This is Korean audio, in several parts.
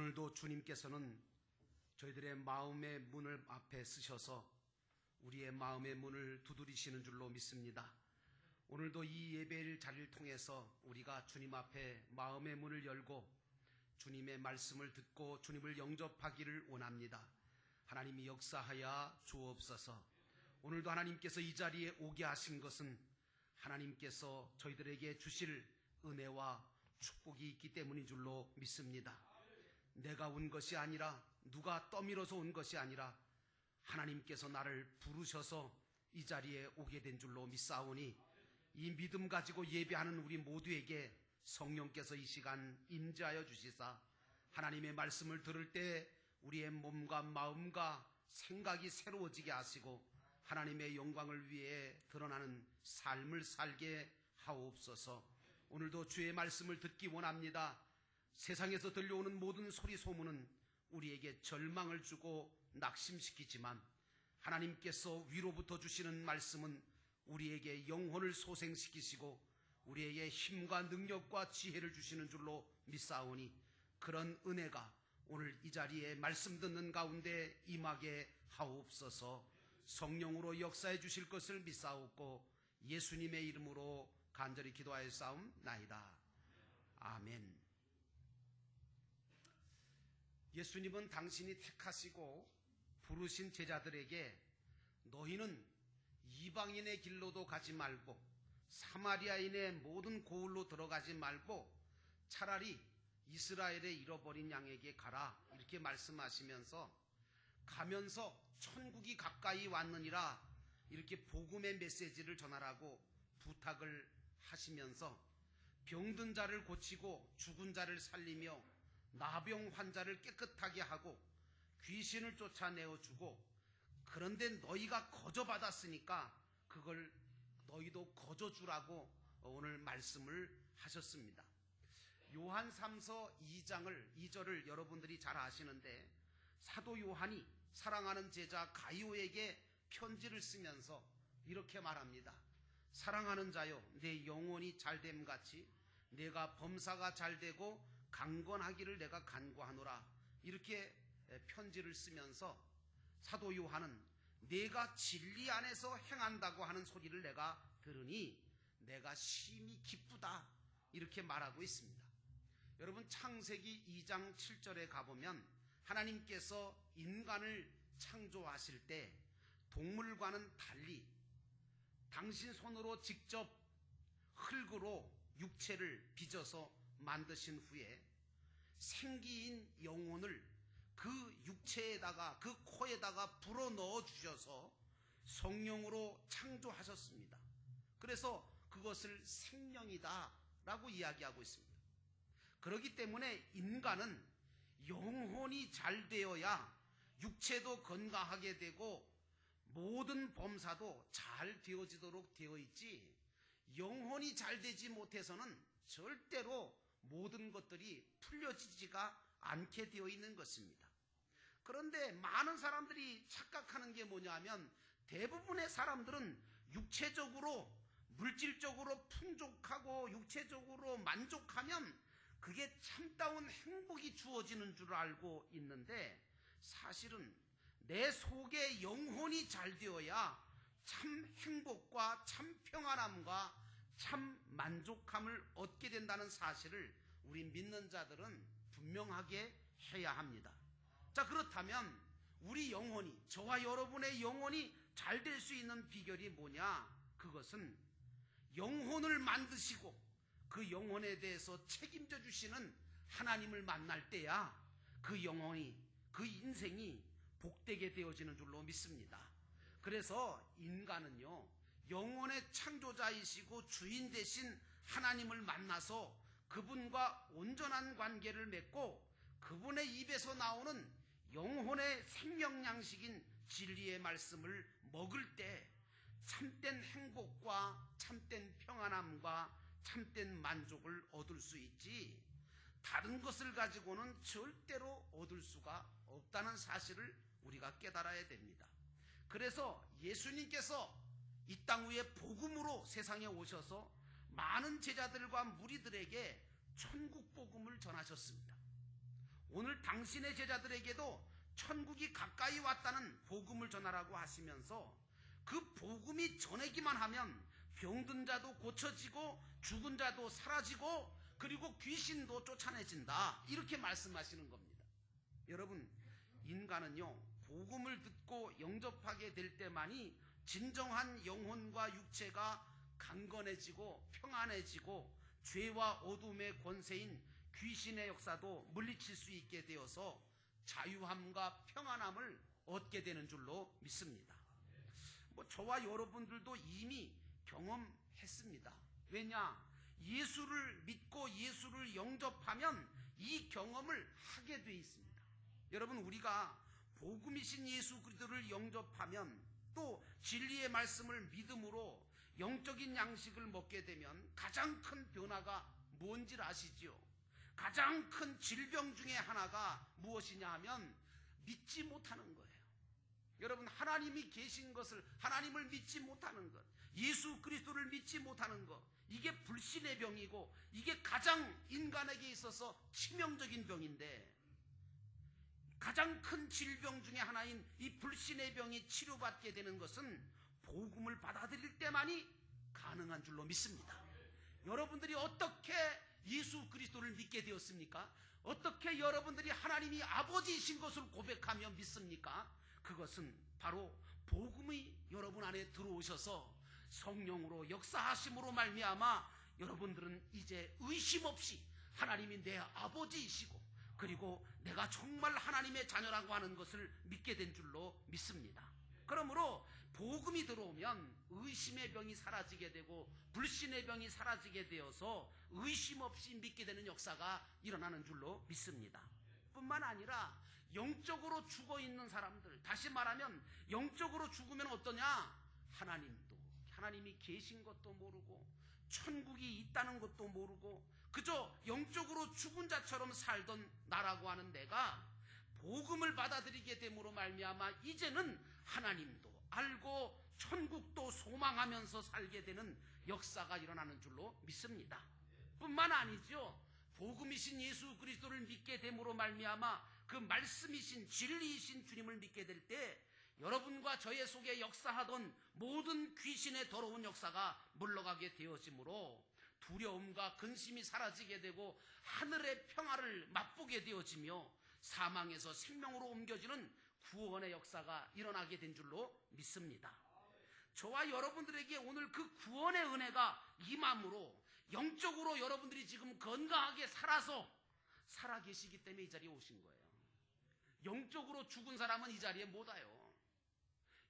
오늘도 주님께서는 저희들의 마음의 문을 앞에 쓰셔서 우리의 마음의 문을 두드리시는 줄로 믿습니다. 오늘도 이 예배의 자리를 통해서 우리가 주님 앞에 마음의 문을 열고 주님의 말씀을 듣고 주님을 영접하기를 원합니다. 하나님이 역사하여 주옵소서. 오늘도 하나님께서 이 자리에 오게 하신 것은 하나님께서 저희들에게 주실 은혜와 축복이 있기 때문인 줄로 믿습니다. 내가 온 것이 아니라, 누가 떠밀어서 온 것이 아니라 하나님께서 나를 부르셔서 이 자리에 오게 된 줄로 믿사오니 이 믿음 가지고 예배하는 우리 모두에게 성령께서 이 시간 임재하여 주시사 하나님의 말씀을 들을 때 우리의 몸과 마음과 생각이 새로워지게 하시고 하나님의 영광을 위해 드러나는 삶을 살게 하옵소서. 오늘도 주의 말씀을 듣기 원합니다. 세상에서 들려오는 모든 소리 소문은 우리에게 절망을 주고 낙심시키지만 하나님께서 위로부터 주시는 말씀은 우리에게 영혼을 소생시키시고 우리에게 힘과 능력과 지혜를 주시는 줄로 믿사오니 그런 은혜가 오늘 이 자리에 말씀 듣는 가운데 임하게 하옵소서. 성령으로 역사해 주실 것을 믿사옵고 예수님의 이름으로 간절히 기도하여 싸움나이다. 아멘. 예수님은 당신이 택하시고 부르신 제자들에게 너희는 이방인의 길로도 가지 말고 사마리아인의 모든 고을로 들어가지 말고 차라리 이스라엘의 잃어버린 양에게 가라, 이렇게 말씀하시면서 가면서 천국이 가까이 왔느니라 이렇게 복음의 메시지를 전하라고 부탁을 하시면서 병든 자를 고치고 죽은 자를 살리며 나병 환자를 깨끗하게 하고 귀신을 쫓아내어주고, 그런데 너희가 거저받았으니까 그걸 너희도 거저주라고 오늘 말씀을 하셨습니다. 요한 3서 2절을 여러분들이 잘 아시는데 사도 요한이 사랑하는 제자 가이오에게 편지를 쓰면서 이렇게 말합니다. 사랑하는 자여, 내 영혼이 잘됨같이 내가 범사가 잘되고 강건하기를 내가 간구하노라. 이렇게 편지를 쓰면서 사도 요한은 내가 진리 안에서 행한다고 하는 소리를 내가 들으니 내가 심히 기쁘다, 이렇게 말하고 있습니다. 여러분, 창세기 2장 7절에 가보면 하나님께서 인간을 창조하실 때 동물과는 달리 당신 손으로 직접 흙으로 육체를 빚어서 만드신 후에 생기인 영혼을 그 육체에다가, 그 코에다가 불어넣어 주셔서 성령으로 창조하셨습니다. 그래서 그것을 생명이다 라고 이야기하고 있습니다. 그렇기 때문에 인간은 영혼이 잘 되어야 육체도 건강하게 되고 모든 범사도 잘 되어지도록 되어 있지, 영혼이 잘 되지 못해서는 절대로 모든 것들이 풀려지지가 않게 되어 있는 것입니다. 그런데 많은 사람들이 착각하는 게 뭐냐면 대부분의 사람들은 육체적으로, 물질적으로 풍족하고 육체적으로 만족하면 그게 참다운 행복이 주어지는 줄 알고 있는데, 사실은 내 속에 영혼이 잘 되어야 참 행복과 참 평안함과 참 만족함을 얻게 된다는 사실을 우리 믿는 자들은 분명하게 해야 합니다. 자, 그렇다면 우리 영혼이, 저와 여러분의 영혼이 잘 될 수 있는 비결이 뭐냐? 그것은 영혼을 만드시고 그 영혼에 대해서 책임져 주시는 하나님을 만날 때야 그 영혼이, 그 인생이 복되게 되어지는 줄로 믿습니다. 그래서 인간은요, 영혼의 창조자이시고 주인 되신 하나님을 만나서 그분과 온전한 관계를 맺고 그분의 입에서 나오는 영혼의 생명 양식인 진리의 말씀을 먹을 때 참된 행복과 참된 평안함과 참된 만족을 얻을 수 있지, 다른 것을 가지고는 절대로 얻을 수가 없다는 사실을 우리가 깨달아야 됩니다. 그래서 예수님께서 이 땅 위에 복음으로 세상에 오셔서 많은 제자들과 무리들에게 천국 복음을 전하셨습니다. 오늘 오늘 당신의 제자들에게도 천국이 가까이 왔다는 복음을 전하라고 하시면서 그 복음이 전하기만 하면 병든 자도 고쳐지고 죽은 자도 사라지고 그리고 귀신도 쫓아내진다, 이렇게 말씀하시는 겁니다. 여러분, 인간은요, 복음을 듣고 영접하게 될 때만이 진정한 영혼과 육체가 강건해지고 평안해지고 죄와 어둠의 권세인 귀신의 역사도 물리칠 수 있게 되어서 자유함과 평안함을 얻게 되는 줄로 믿습니다. 저와 여러분들도 이미 경험했습니다. 왜냐? 예수를 믿고 예수를 영접하면 이 경험을 하게 돼 있습니다. 여러분, 우리가 복음이신 예수 그리스도를 영접하면 또 진리의 말씀을 믿음으로 영적인 양식을 먹게 되면 가장 큰 변화가 뭔지 아시죠? 가장 큰 질병 중에 하나가 무엇이냐 하면 믿지 못하는 거예요. 여러분, 하나님이 계신 것을, 하나님을 믿지 못하는 것, 예수 그리스도를 믿지 못하는 것, 이게 불신의 병이고 이게 가장 인간에게 있어서 치명적인 병인데, 가장 큰 질병 중에 하나인 이 불신의 병이 치료받게 되는 것은 복음을 받아들일 때만이 가능한 줄로 믿습니다. 여러분들이 어떻게 예수 그리스도를 믿게 되었습니까? 어떻게 여러분들이 하나님이 아버지이신 것을 고백하며 믿습니까? 그것은 바로 복음이 여러분 안에 들어오셔서 성령으로 역사하심으로 말미암아 여러분들은 이제 의심 없이 하나님이 내 아버지이시고 그리고 내가 정말 하나님의 자녀라고 하는 것을 믿게 된 줄로 믿습니다. 그러므로 복음이 들어오면 의심의 병이 사라지게 되고 불신의 병이 사라지게 되어서 의심 없이 믿게 되는 역사가 일어나는 줄로 믿습니다. 뿐만 아니라 영적으로 죽어있는 사람들, 다시 말하면 영적으로 죽으면 어떠냐? 하나님이 계신 것도 모르고 천국이 있다는 것도 모르고 그저 영적으로 죽은 자처럼 살던 나라고 하는 내가 복음을 받아들이게 됨으로 말미암아 이제는 하나님도 알고 천국도 소망하면서 살게 되는 역사가 일어나는 줄로 믿습니다. 뿐만 아니죠, 복음이신 예수 그리스도를 믿게 됨으로 말미암아 그 말씀이신 진리이신 주님을 믿게 될 때 여러분과 저의 속에 역사하던 모든 귀신의 더러운 역사가 물러가게 되어지므로 두려움과 근심이 사라지게 되고 하늘의 평화를 맛보게 되어지며 사망에서 생명으로 옮겨지는 구원의 역사가 일어나게 된 줄로 믿습니다. 저와 여러분들에게 오늘 그 구원의 은혜가 임함으로 영적으로 여러분들이 지금 건강하게 살아 계시기 때문에 이 자리에 오신 거예요. 영적으로 죽은 사람은 이 자리에 못 와요.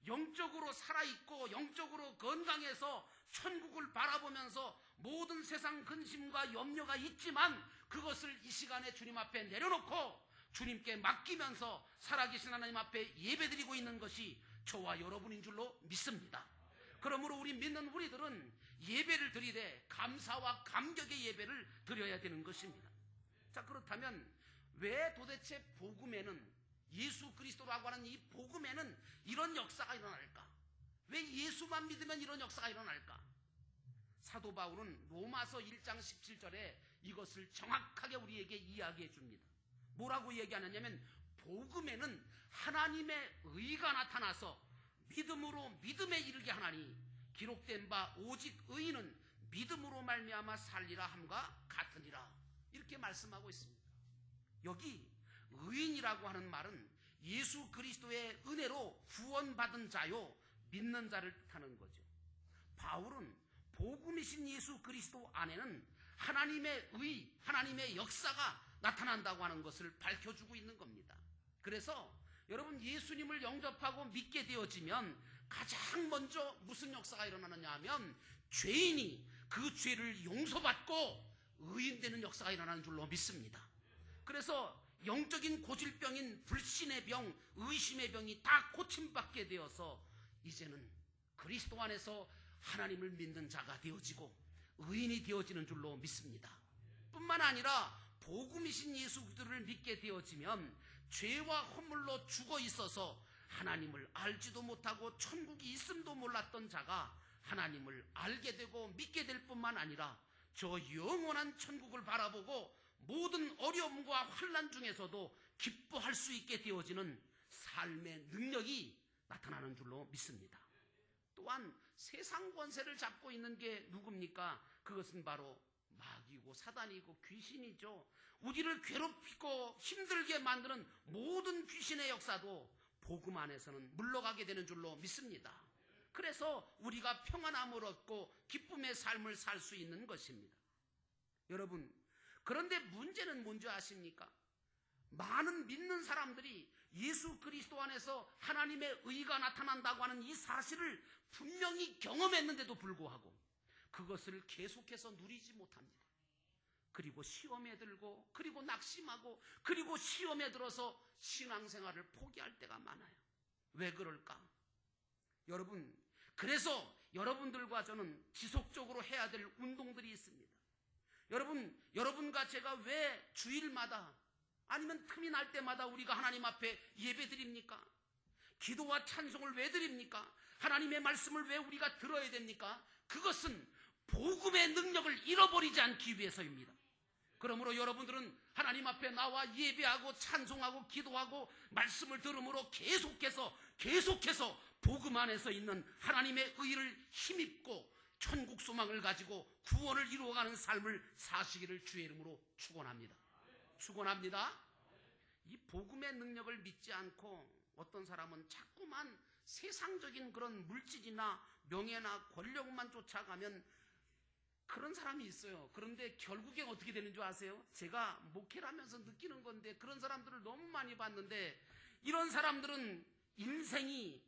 영적으로 살아있고 영적으로 건강해서 천국을 바라보면서 모든 세상 근심과 염려가 있지만 그것을 이 시간에 주님 앞에 내려놓고 주님께 맡기면서 살아계신 하나님 앞에 예배드리고 있는 것이 저와 여러분인 줄로 믿습니다. 그러므로 우리 믿는 우리들은 예배를 드리되 감사와 감격의 예배를 드려야 되는 것입니다. 자, 그렇다면 왜 도대체 복음에는, 예수 그리스도라고 하는 이 복음에는 이런 역사가 일어날까? 왜 예수만 믿으면 이런 역사가 일어날까? 사도 바울은 로마서 1장 17절에 이것을 정확하게 우리에게 이야기해 줍니다. 뭐라고 얘기하느냐면 복음에는 하나님의 의가 나타나서 믿음으로 믿음에 이르게 하나니 기록된 바 오직 의인은 믿음으로 말미암아 살리라 함과 같으니라, 이렇게 말씀하고 있습니다. 여기 의인이라고 하는 말은 예수 그리스도의 은혜로 구원받은 자요, 믿는 자를 뜻하는 거죠. 바울은 복음이신 예수 그리스도 안에는 하나님의 의, 하나님의 역사가 나타난다고 하는 것을 밝혀주고 있는 겁니다. 그래서 여러분, 예수님을 영접하고 믿게 되어지면 가장 먼저 무슨 역사가 일어나느냐 하면 죄인이 그 죄를 용서받고 의인되는 역사가 일어나는 줄로 믿습니다. 그래서 영적인 고질병인 불신의 병, 의심의 병이 다 고침받게 되어서 이제는 그리스도 안에서 하나님을 믿는 자가 되어지고 의인이 되어지는 줄로 믿습니다. 뿐만 아니라 복음이신 예수 그리스도를 믿게 되어지면 죄와 허물로 죽어 있어서 하나님을 알지도 못하고 천국이 있음도 몰랐던 자가 하나님을 알게 되고 믿게 될 뿐만 아니라 저 영원한 천국을 바라보고 모든 어려움과 환난 중에서도 기뻐할 수 있게 되어지는 삶의 능력이 나타나는 줄로 믿습니다. 또한 세상 권세를 잡고 있는 게 누굽니까? 그것은 바로 마귀고 사단이고 귀신이죠. 우리를 괴롭히고 힘들게 만드는 모든 귀신의 역사도 복음 안에서는 물러가게 되는 줄로 믿습니다. 그래서 우리가 평안함을 얻고 기쁨의 삶을 살 수 있는 것입니다. 여러분, 그런데 문제는 뭔지 아십니까? 많은 믿는 사람들이 예수 그리스도 안에서 하나님의 의가 나타난다고 하는 이 사실을 분명히 경험했는데도 불구하고 그것을 계속해서 누리지 못합니다. 그리고 시험에 들고, 그리고 낙심하고, 그리고 시험에 들어서 신앙생활을 포기할 때가 많아요. 왜 그럴까? 여러분, 그래서 여러분들과 저는 지속적으로 해야 될 운동들이 있습니다. 여러분과 제가 왜 주일마다 아니면 틈이 날 때마다 우리가 하나님 앞에 예배 드립니까? 기도와 찬송을 왜 드립니까? 하나님의 말씀을 왜 우리가 들어야 됩니까? 그것은 복음의 능력을 잃어버리지 않기 위해서입니다. 그러므로 여러분들은 하나님 앞에 나와 예배하고 찬송하고 기도하고 말씀을 들음으로 계속해서 복음 안에서 있는 하나님의 의를 힘입고 천국 소망을 가지고 구원을 이루어가는 삶을 사시기를 주의 이름으로 축원합니다. 이 복음의 능력을 믿지 않고 어떤 사람은 자꾸만 세상적인 그런 물질이나 명예나 권력만 쫓아가면 그런 사람이 있어요. 그런데 결국엔 어떻게 되는 줄 아세요? 제가 목회를 하면서 느끼는 건데 그런 사람들을 너무 많이 봤는데 이런 사람들은 인생이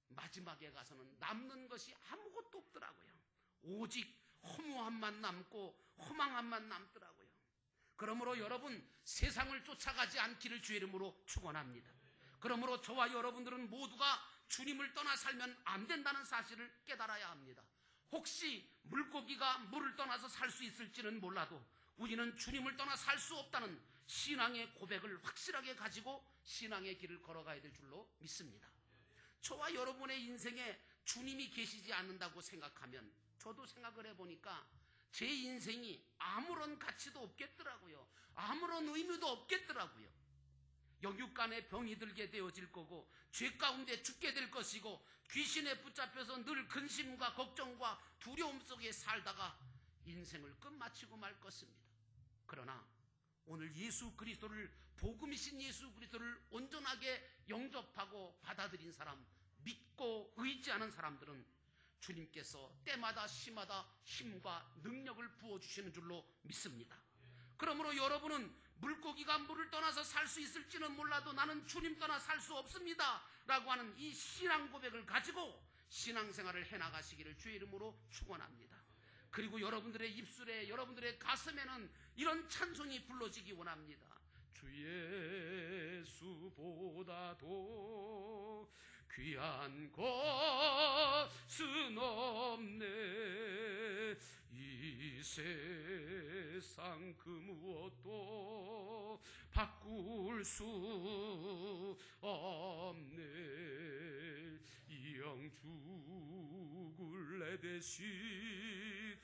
마지막에 가서는 남는 것이 아무것도 없더라고요. 오직 허무함만 남고 허망함만 남더라고요. 그러므로 여러분, 세상을 쫓아가지 않기를 주의 이름으로 축원합니다. 그러므로 저와 여러분들은 모두가 주님을 떠나 살면 안 된다는 사실을 깨달아야 합니다. 혹시 물고기가 물을 떠나서 살 수 있을지는 몰라도 우리는 주님을 떠나 살 수 없다는 신앙의 고백을 확실하게 가지고 신앙의 길을 걸어가야 될 줄로 믿습니다. 저와 여러분의 인생에 주님이 계시지 않는다고 생각하면 저도 생각을 해보니까 제 인생이 아무런 가치도 없겠더라고요. 아무런 의미도 없겠더라고요. 영육간에 병이 들게 되어질 거고 죄 가운데 죽게 될 것이고 귀신에 붙잡혀서 늘 근심과 걱정과 두려움 속에 살다가 인생을 끝마치고 말 것입니다. 그러나 오늘 예수 그리스도를, 복음이신 예수 그리스도를 온전하게 영접하고 받아들인 사람, 믿고 의지하는 사람들은 주님께서 때마다 시마다 힘과 능력을 부어주시는 줄로 믿습니다. 그러므로 여러분은 물고기가 물을 떠나서 살 수 있을지는 몰라도 나는 주님 떠나 살 수 없습니다 라고 하는 이 신앙 고백을 가지고 신앙생활을 해나가시기를 주의 이름으로 축원합니다. 그리고 여러분들의 입술에, 여러분들의 가슴에는 이런 찬송이 불러지기 원합니다. 주 예수보다도 귀한 것은 없네. 이 세상 그 무엇도 바꿀 수 없네. 영 죽을 내 대신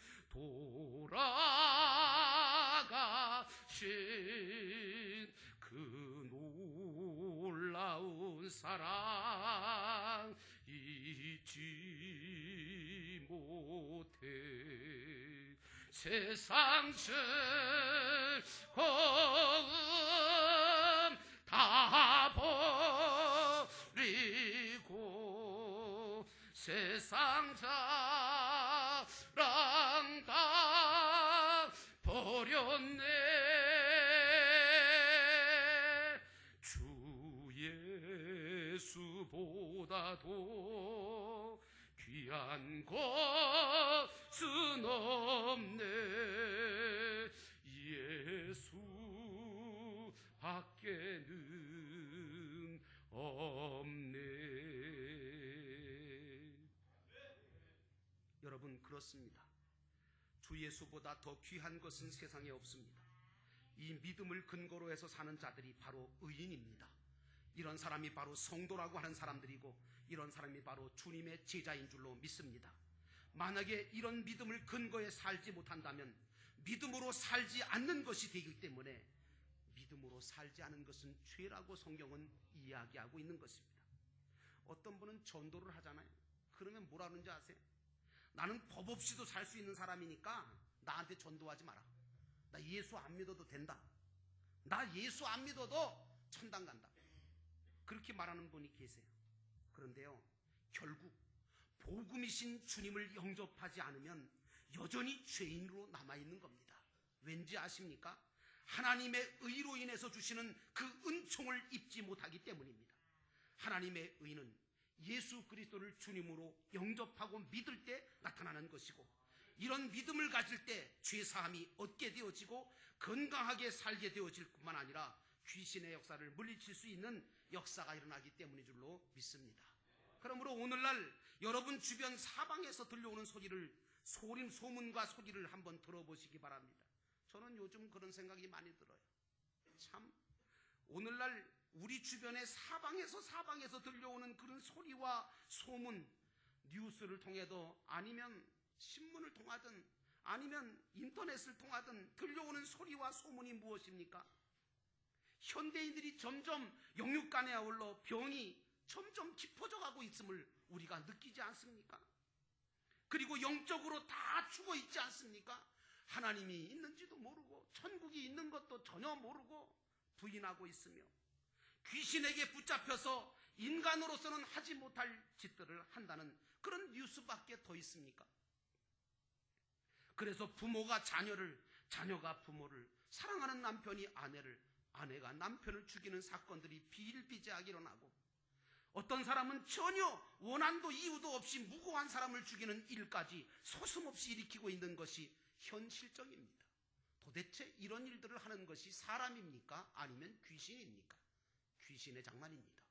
돌아가신 그 놀라운 사랑 잊지 못해. 세상 즐거움 다 버리고 세상 자랑 다 버렸네. 주 예수보다도 귀한 것은 없네. 예수 밖에는 없네. 여러분, 그렇습니다. 주 예수보다 더 귀한 것은 세상에 없습니다. 이 믿음을 근거로 해서 사는 자들이 바로 의인입니다. 이런 사람이 바로 성도라고 하는 사람들이고 이런 사람이 바로 주님의 제자인 줄로 믿습니다. 만약에 이런 믿음을 근거에 살지 못한다면 믿음으로 살지 않는 것이 되기 때문에 믿음으로 살지 않은 것은 죄라고 성경은 이야기하고 있는 것입니다. 어떤 분은 전도를 하잖아요. 그러면 뭐라 그러는지 아세요? 나는 법 없이도 살 수 있는 사람이니까 나한테 전도하지 마라. 나 예수 안 믿어도 된다. 나 예수 안 믿어도 천당 간다. 그렇게 말하는 분이 계세요. 그런데요, 결국 복음이신 주님을 영접하지 않으면 여전히 죄인으로 남아있는 겁니다. 왠지 아십니까? 하나님의 의로 인해서 주시는 그 은총을 입지 못하기 때문입니다. 하나님의 의는 예수 그리스도를 주님으로 영접하고 믿을 때 나타나는 것이고, 이런 믿음을 가질 때 죄사함이 얻게 되어지고 건강하게 살게 되어질 뿐만 아니라 귀신의 역사를 물리칠 수 있는 역사가 일어나기 때문인 줄로 믿습니다. 그러므로 오늘날 여러분 주변 사방에서 들려오는 소문과 소리를 한번 들어보시기 바랍니다. 저는 요즘 그런 생각이 많이 들어요. 참, 오늘날 우리 주변에 사방에서 들려오는 그런 소리와 소문, 뉴스를 통해도 아니면 신문을 통하든 아니면 인터넷을 통하든 들려오는 소리와 소문이 무엇입니까? 현대인들이 점점 영육간에 아울러 병이 점점 깊어져 가고 있음을 우리가 느끼지 않습니까? 그리고 영적으로 다 죽어 있지 않습니까? 하나님이 있는지도 모르고 천국이 있는 것도 전혀 모르고 부인하고 있으며 귀신에게 붙잡혀서 인간으로서는 하지 못할 짓들을 한다는 그런 뉴스밖에 더 있습니까? 그래서 부모가 자녀를, 자녀가 부모를, 사랑하는 남편이 아내를, 아내가 남편을 죽이는 사건들이 비일비재하게 일어나고, 어떤 사람은 전혀 원한도 이유도 없이 무고한 사람을 죽이는 일까지 서슴없이 일으키고 있는 것이 현실적입니다. 도대체 이런 일들을 하는 것이 사람입니까? 아니면 귀신입니까? 귀신의 장난입니다.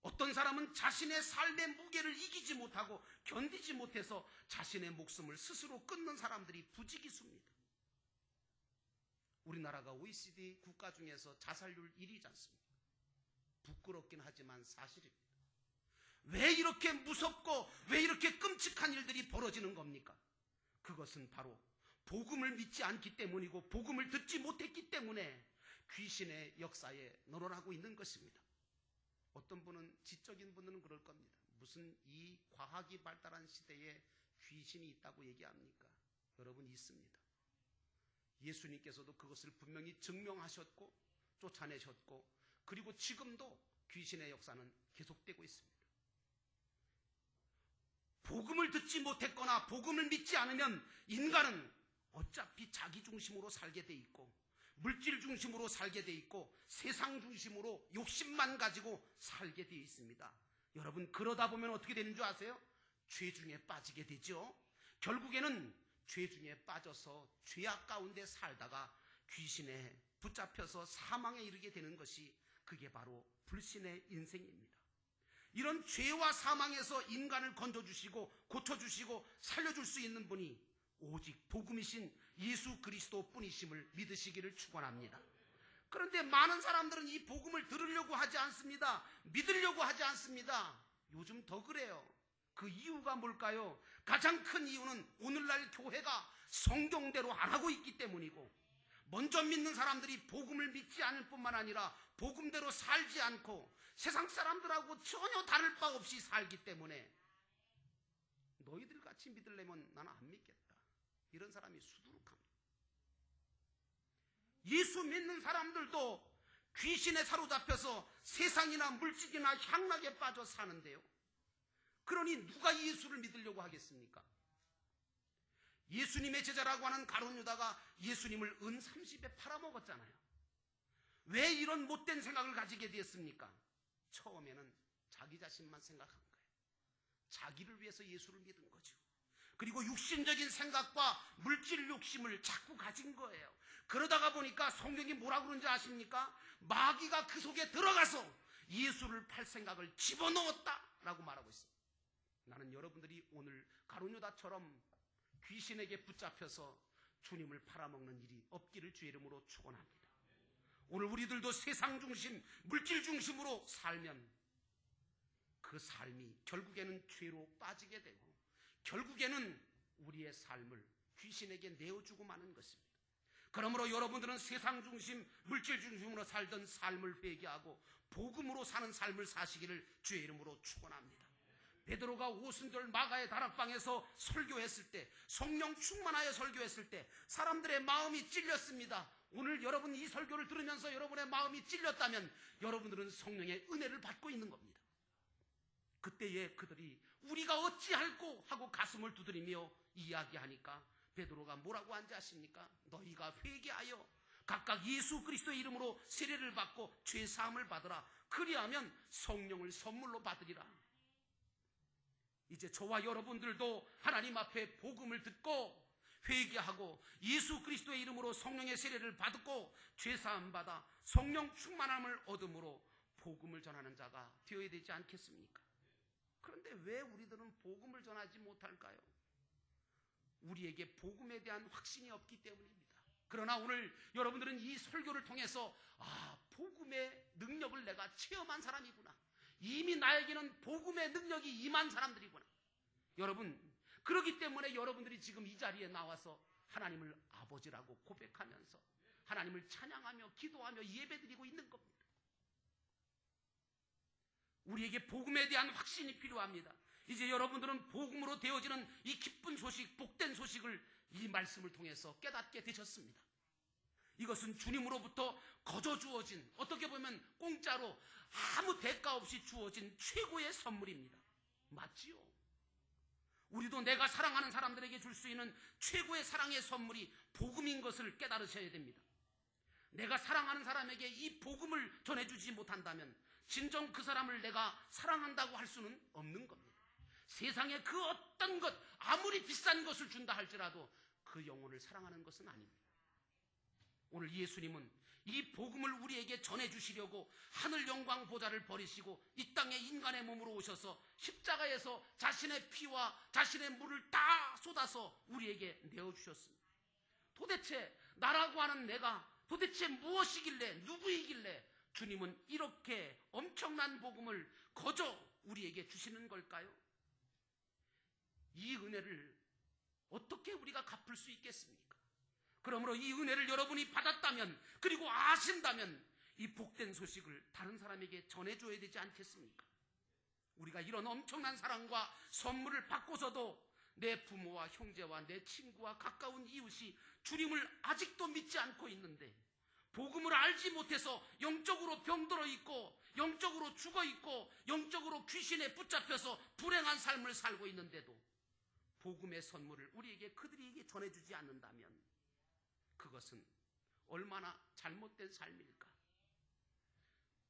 어떤 사람은 자신의 삶의 무게를 이기지 못하고 견디지 못해서 자신의 목숨을 스스로 끊는 사람들이 부지기수입니다. 우리나라가 OECD 국가 중에서 자살률 1위지 않습니까? 부끄럽긴 하지만 사실입니다. 왜 이렇게 무섭고 왜 이렇게 끔찍한 일들이 벌어지는 겁니까? 그것은 바로 복음을 믿지 않기 때문이고 복음을 듣지 못했기 때문에 귀신의 역사에 놀아나고 있는 것입니다. 어떤 분은, 지적인 분들은 그럴 겁니다. 무슨 이 과학이 발달한 시대에 귀신이 있다고 얘기합니까? 여러분, 있습니다. 예수님께서도 그것을 분명히 증명하셨고 쫓아내셨고, 그리고 지금도 귀신의 역사는 계속되고 있습니다. 복음을 듣지 못했거나 복음을 믿지 않으면 인간은 어차피 자기 중심으로 살게 돼 있고 물질 중심으로 살게 돼 있고 세상 중심으로 욕심만 가지고 살게 돼 있습니다. 여러분, 그러다 보면 어떻게 되는 줄 아세요? 죄 중에 빠지게 되죠. 결국에는 죄 중에 빠져서 죄악 가운데 살다가 귀신에 붙잡혀서 사망에 이르게 되는 것이, 그게 바로 불신의 인생입니다. 이런 죄와 사망에서 인간을 건져주시고 고쳐주시고 살려줄 수 있는 분이 오직 복음이신 예수 그리스도 뿐이심을 믿으시기를 축원합니다. 그런데 많은 사람들은 이 복음을 들으려고 하지 않습니다. 믿으려고 하지 않습니다. 요즘 더 그래요. 그 이유가 뭘까요? 가장 큰 이유는 오늘날 교회가 성경대로 안 하고 있기 때문이고, 먼저 믿는 사람들이 복음을 믿지 않을 뿐만 아니라 복음대로 살지 않고 세상 사람들하고 전혀 다를 바 없이 살기 때문에, 너희들 같이 믿으려면 나는 안 믿겠다, 이런 사람이 수두룩합니다. 예수 믿는 사람들도 귀신에 사로잡혀서 세상이나 물질이나 향락에 빠져 사는데요. 그러니 누가 예수를 믿으려고 하겠습니까? 예수님의 제자라고 하는 가룟 유다가 예수님을 은 30에 팔아먹었잖아요. 왜 이런 못된 생각을 가지게 되었습니까? 처음에는 자기 자신만 생각한 거예요. 자기를 위해서 예수를 믿은 거죠. 그리고 육신적인 생각과 물질 욕심을 자꾸 가진 거예요. 그러다가 보니까 성경이 뭐라고 그러는지 아십니까? 마귀가 그 속에 들어가서 예수를 팔 생각을 집어넣었다라고 말하고 있습니다. 나는 여러분들이 오늘 가룟 유다처럼 귀신에게 붙잡혀서 주님을 팔아먹는 일이 없기를 주의 이름으로 축원합니다. 오늘 우리들도 세상 중심, 물질 중심으로 살면 그 삶이 결국에는 죄로 빠지게 되고, 결국에는 우리의 삶을 귀신에게 내어주고 마는 것입니다. 그러므로 여러분들은 세상 중심, 물질 중심으로 살던 삶을 회개하고 복음으로 사는 삶을 사시기를 주의 이름으로 축원합니다. 베드로가 오순절 마가의 다락방에서 설교했을 때, 성령 충만하여 설교했을 때 사람들의 마음이 찔렸습니다. 오늘 여러분 이 설교를 들으면서 여러분의 마음이 찔렸다면 여러분들은 성령의 은혜를 받고 있는 겁니다. 그때에 그들이 우리가 어찌할꼬 하고 가슴을 두드리며 이야기하니까 베드로가 뭐라고 한지 아십니까? 너희가 회개하여 각각 예수 그리스도의 이름으로 세례를 받고 죄 사함을 받으라. 그리하면 성령을 선물로 받으리라. 이제 저와 여러분들도 하나님 앞에 복음을 듣고 회개하고 예수 그리스도의 이름으로 성령의 세례를 받고 죄 사함 받아 성령 충만함을 얻음으로 복음을 전하는 자가 되어야 되지 않겠습니까? 그런데 왜 우리들은 복음을 전하지 못할까요? 우리에게 복음에 대한 확신이 없기 때문입니다. 그러나 오늘 여러분들은 이 설교를 통해서 복음의 능력을 내가 체험한 사람이구나. 이미 나에게는 복음의 능력이 임한 사람들이구나. 여러분, 그렇기 때문에 여러분들이 지금 이 자리에 나와서 하나님을 아버지라고 고백하면서 하나님을 찬양하며 기도하며 예배드리고 있는 겁니다. 우리에게 복음에 대한 확신이 필요합니다. 이제 여러분들은 복음으로 되어지는 이 기쁜 소식, 복된 소식을 이 말씀을 통해서 깨닫게 되셨습니다. 이것은 주님으로부터 거저 주어진, 어떻게 보면 공짜로 아무 대가 없이 주어진 최고의 선물입니다. 맞지요? 우리도 내가 사랑하는 사람들에게 줄 수 있는 최고의 사랑의 선물이 복음인 것을 깨달으셔야 됩니다. 내가 사랑하는 사람에게 이 복음을 전해주지 못한다면 진정 그 사람을 내가 사랑한다고 할 수는 없는 겁니다. 세상에 그 어떤 것, 아무리 비싼 것을 준다 할지라도 그 영혼을 사랑하는 것은 아닙니다. 오늘 예수님은 이 복음을 우리에게 전해주시려고 하늘 영광 보좌를 버리시고 이 땅에 인간의 몸으로 오셔서 십자가에서 자신의 피와 자신의 물을 다 쏟아서 우리에게 내어주셨습니다. 도대체 나라고 하는 내가 도대체 무엇이길래, 누구이길래 주님은 이렇게 엄청난 복음을 거저 우리에게 주시는 걸까요? 이 은혜를 어떻게 우리가 갚을 수 있겠습니까? 그러므로 이 은혜를 여러분이 받았다면, 그리고 아신다면 이 복된 소식을 다른 사람에게 전해줘야 되지 않겠습니까? 우리가 이런 엄청난 사랑과 선물을 받고서도 내 부모와 형제와 내 친구와 가까운 이웃이 주님을 아직도 믿지 않고 있는데, 복음을 알지 못해서 영적으로 병들어 있고 영적으로 죽어 있고 영적으로 귀신에 붙잡혀서 불행한 삶을 살고 있는데도 복음의 선물을 우리에게 그들에게 전해주지 않는다면 그것은 얼마나 잘못된 삶일까?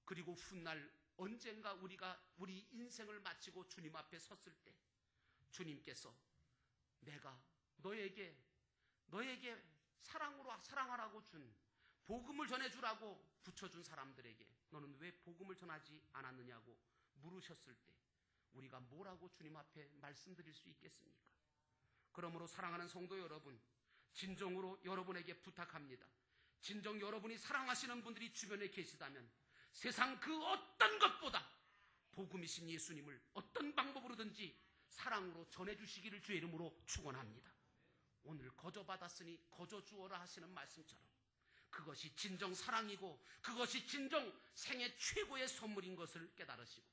그리고 훗날 언젠가 우리가 우리 인생을 마치고 주님 앞에 섰을 때 주님께서 내가 너에게 사랑하라고 준, 복음을 전해주라고 붙여준 사람들에게 너는 왜 복음을 전하지 않았느냐고 물으셨을 때 우리가 뭐라고 주님 앞에 말씀드릴 수 있겠습니까? 그러므로 사랑하는 성도 여러분, 진정으로 여러분에게 부탁합니다. 진정 여러분이 사랑하시는 분들이 주변에 계시다면 세상 그 어떤 것보다 복음이신 예수님을 어떤 방법으로든지 사랑으로 전해주시기를 주의 이름으로 축원합니다. 오늘 거저 받았으니 거저 주어라 하시는 말씀처럼 그것이 진정 사랑이고 그것이 진정 생애 최고의 선물인 것을 깨달으시고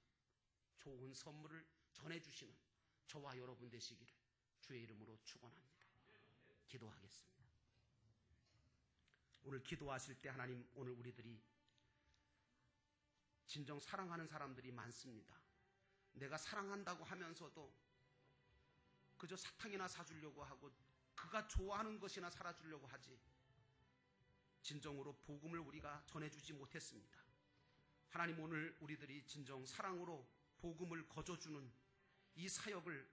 좋은 선물을 전해주시는 저와 여러분 되시기를 주의 이름으로 축원합니다. 기도하겠습니다. 오늘 기도하실 때 하나님, 오늘 우리들이 진정 사랑하는 사람들이 많습니다. 내가 사랑한다고 하면서도 그저 사탕이나 사주려고 하고 그가 좋아하는 것이나 살아주려고 하지 진정으로 복음을 우리가 전해주지 못했습니다. 하나님, 오늘 우리들이 진정 사랑으로 복음을 거저주는 이 사역을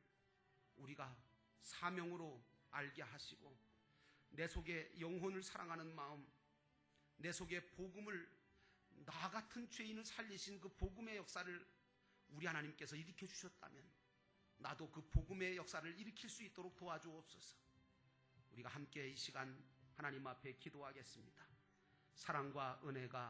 우리가 사명으로 알게 하시고 내 속에 영혼을 사랑하는 마음, 내 속에 복음을, 나 같은 죄인을 살리신 그 복음의 역사를 우리 하나님께서 일으켜 주셨다면 나도 그 복음의 역사를 일으킬 수 있도록 도와주옵소서. 우리가 함께 이 시간 하나님 앞에 기도하겠습니다. 사랑과 은혜가